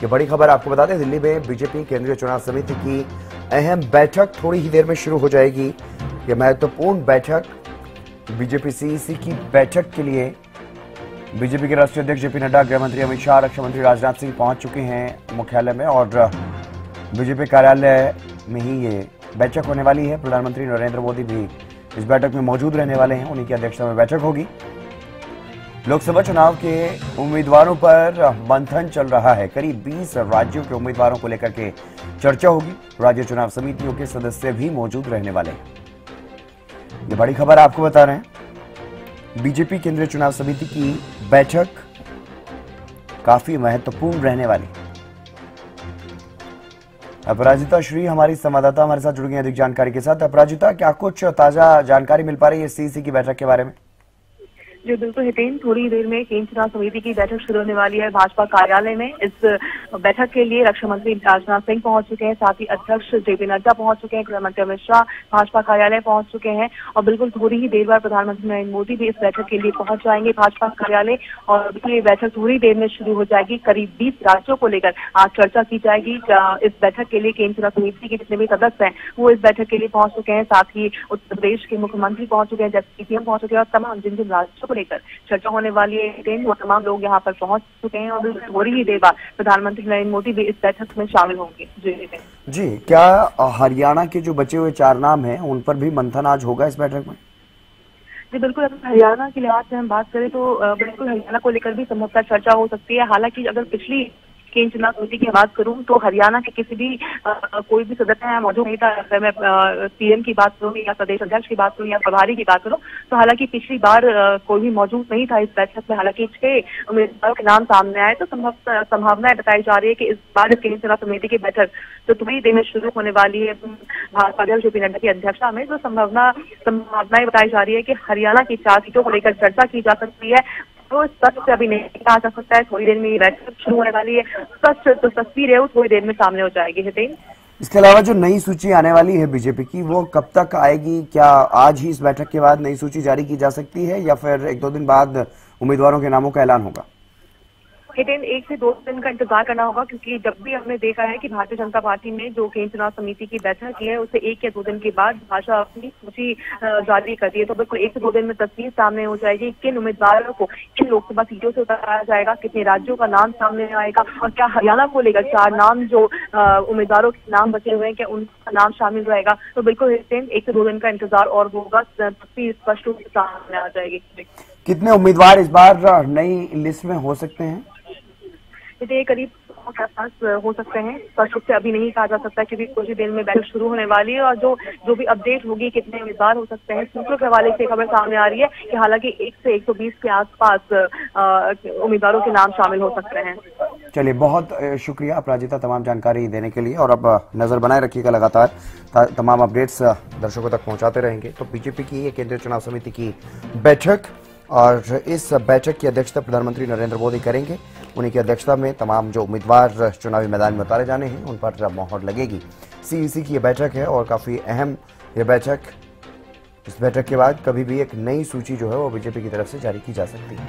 ये बड़ी खबर आपको बता दें, दिल्ली में बीजेपी केंद्रीय चुनाव समिति की अहम बैठक थोड़ी ही देर में शुरू हो जाएगी। ये महत्वपूर्ण बैठक बीजेपी सीईसी की बैठक के लिए बीजेपी के राष्ट्रीय अध्यक्ष जेपी नड्डा, गृह मंत्री अमित शाह, रक्षा मंत्री राजनाथ सिंह पहुंच चुके हैं मुख्यालय में और बीजेपी कार्यालय में ही ये बैठक होने वाली है। प्रधानमंत्री नरेंद्र मोदी भी इस बैठक में मौजूद रहने वाले हैं, उन्हीं की अध्यक्षता में बैठक होगी। लोकसभा चुनाव के उम्मीदवारों पर मंथन चल रहा है। करीब 20 राज्यों के उम्मीदवारों को लेकर के चर्चा होगी। राज्य चुनाव समितियों के सदस्य भी मौजूद रहने वाले हैं। ये बड़ी खबर आपको बता रहे हैं, बीजेपी केंद्रीय चुनाव समिति की बैठक काफी महत्वपूर्ण रहने वाली। अपराजिता श्री हमारी संवाददाता हमारे साथ जुड़ गई अधिक जानकारी के साथ। अपराजिता, क्या कुछ ताजा जानकारी मिल पा रही है सीईसी की बैठक के बारे में? जी बिल्कुल हितेन, थोड़ी देर में केंद्रीय चुनाव समिति की बैठक शुरू होने वाली है भाजपा कार्यालय में। इस बैठक के लिए रक्षा मंत्री राजनाथ सिंह पहुंच चुके हैं, साथ ही अध्यक्ष जेपी नड्डा पहुंच चुके हैं, गृह मंत्री अमित शाह भाजपा कार्यालय पहुंच चुके हैं और बिल्कुल थोड़ी ही देर बाद प्रधानमंत्री नरेंद्र मोदी भी इस बैठक के लिए पहुंच जाएंगे भाजपा कार्यालय और ये बैठक थोड़ी देर में शुरू हो जाएगी। करीब 20 राज्यों को लेकर आज चर्चा की जाएगी। इस बैठक के लिए केंद्रीय चुनाव समिति के जितने भी सदस्य हैं वो इस बैठक के लिए पहुंच चुके हैं। साथ ही उत्तर प्रदेश के मुख्यमंत्री पहुंच चुके हैं, जबकि सीएम पहुंच चुके हैं और तमाम जिन जिन राज्यों को लेकर चर्चा होने वाली है वो तमाम लोग यहाँ पर पहुंच चुके हैं और थोड़ी ही देर बाद प्रधानमंत्री नरेंद्र मोदी भी इस बैठक में शामिल होंगे। जी, क्या हरियाणा के जो बचे हुए 4 नाम हैं उन पर भी मंथन आज होगा इस बैठक में? जी बिल्कुल, अगर हरियाणा के लिहाज से हम बात करें तो बिल्कुल हरियाणा को लेकर भी संभवतः चर्चा हो सकती है। हालांकि अगर पिछली केंद्रीय चुनाव समिति की बात करूं तो हरियाणा के किसी भी कोई भी सदस्य यहाँ मौजूद नहीं था। अगर मैं सीएम की बात करूं या प्रदेश अध्यक्ष की बात करूं या प्रभारी की बात करूं तो हालांकि पिछली बार कोई भी मौजूद नहीं था इस बैठक में। हालांकि 6 उम्मीदवारों के नाम सामने आए तो संभावना बताई जा रही है कि इस बार केंद्रीय चुनाव समिति की बैठक जो थोड़ी देर में शुरू होने वाली है भाजपा अध्यक्ष जेपी नड्डा की अध्यक्षता में, तो संभावनाएं बताई जा रही है कि हरियाणा की 4 सीटों को लेकर चर्चा की जा सकती है। तो स्पष्ट से अभी नहीं कहा जा सकता है, थोड़ी देर में ये बैठक शुरू होने वाली है। स्पष्ट जो तस्वीर है वो थोड़ी देर में सामने हो जाएगी। हितेन, इसके अलावा जो नई सूची आने वाली है बीजेपी की, वो कब तक आएगी? क्या आज ही इस बैठक के बाद नई सूची जारी की जा सकती है या फिर 1-2 दिन बाद उम्मीदवारों के नामों का ऐलान होगा? हितेन, 1 से 2 दिन का इंतजार करना होगा, क्योंकि जब भी हमने देखा है कि भारतीय जनता पार्टी ने जो केंद्रीय चुनाव समिति की बैठक की है उससे 1 या 2 दिन के बाद भाजपा अपनी सूची जारी करती है। तो बिल्कुल 1 से 2 दिन में तस्वीर सामने हो जाएगी, किन उम्मीदवारों को किन लोकसभा सीटों से उतारा जाएगा, कितने राज्यों का नाम सामने आएगा और क्या हरियाणा को लेकर 4 नाम जो उम्मीदवारों के नाम बचे हुए हैं क्या उनका नाम शामिल रहेगा। तो बिल्कुल हितेन, 1 से 2 दिन का इंतजार और होगा, तस्वीर स्पष्ट रूप से सामने आ जाएगी। कितने उम्मीदवार इस बार नई लिस्ट में हो सकते हैं? ये करीब 100 के आसपास हो सकते हैं। स्पष्ट रूप से अभी नहीं कहा जा सकता क्योंकि कुछ ही देर में बैठक शुरू होने वाली है और जो भी अपडेट होगी कितने उम्मीदवार हो सकते हैं, सूत्रों के हवाले से खबर सामने आ रही है कि हालांकि 1 से 120 के आसपास उम्मीदवारों के नाम शामिल हो सकते हैं। चलिए, बहुत शुक्रिया अपराजिता तमाम जानकारी देने के लिए और अब नजर बनाए रखिएगा, लगातार तमाम अपडेट्स दर्शकों तक पहुंचाते रहेंगे। तो बीजेपी की ये केंद्रीय चुनाव समिति की बैठक और इस बैठक की अध्यक्षता प्रधानमंत्री नरेंद्र मोदी करेंगे। उन्हीं की अध्यक्षता में तमाम जो उम्मीदवार चुनावी मैदान में उतारे जाने हैं उन पर मोहर लगेगी। सीईसी की ये बैठक है और काफी अहम ये बैठक। इस बैठक के बाद कभी भी एक नई सूची जो है वो बीजेपी की तरफ से जारी की जा सकती है।